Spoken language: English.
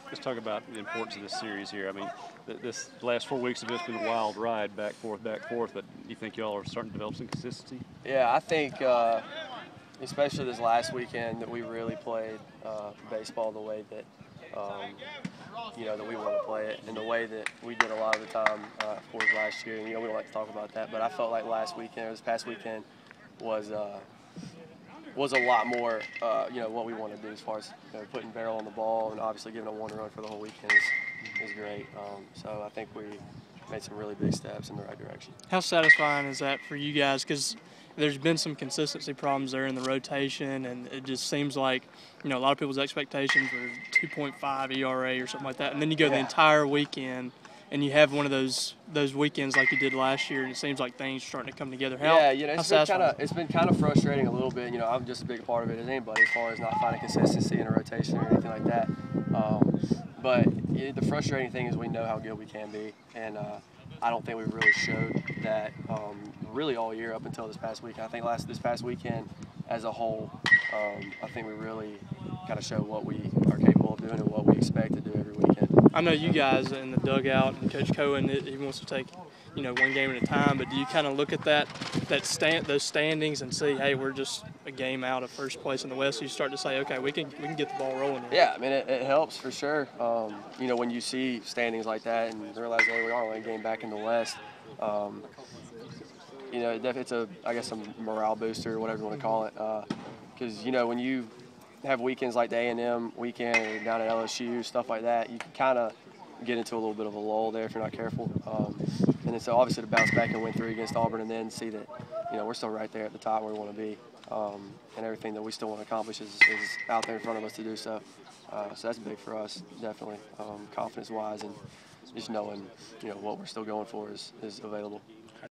Let's talk about the importance of this series here. I mean, this last 4 weeks have just been a wild ride, back, forth, but you think y'all are starting to develop some consistency? Yeah, I think especially this last weekend that we really played baseball the way that that we want to play it, and the way that we did a lot of the time, of course, last year. And, we don't like to talk about that, but I felt like last weekend, or this past weekend, was a lot more, what we want to do as far as putting barrel on the ball, and obviously giving a one run for the whole weekend is great. So I think we made some really big steps in the right direction. How satisfying is that for you guys? Because there's been some consistency problems there in the rotation, and it just seems like a lot of people's expectations were 2.5 ERA or something like that, and then you go the entire weekend and you have one of those weekends like you did last year, and it seems like things are starting to come together. It's been kind of frustrating a little bit. I'm just as big a part of it as anybody as far as not finding consistency in a rotation or anything like that. But the frustrating thing is we know how good we can be, and I don't think we really showed that really all year up until this past weekend. I think this past weekend as a whole, I think we really kind of showed what we are capable of doing and what we expect to do every weekend. I know you guys in the dugout, and Coach Cohen, he wants to take one game at a time, but do you kind of look at those standings and see, hey, we're just a game out of first place in the West, so you start to say, okay, we can get the ball rolling here. Yeah, I mean, it helps for sure. When you see standings like that and realize, hey, we are only a game back in the West, it's a morale booster or whatever you want to call it, because when you have weekends like the A&M weekend or down at LSU, stuff like that, you can kind of get into a little bit of a lull there if you're not careful. And then so obviously to bounce back and win 3 against Auburn, and then see that we're still right there at the top where we want to be, and everything that we still want to accomplish is out there in front of us to do so. So that's big for us, definitely, confidence-wise, and just knowing what we're still going for is available.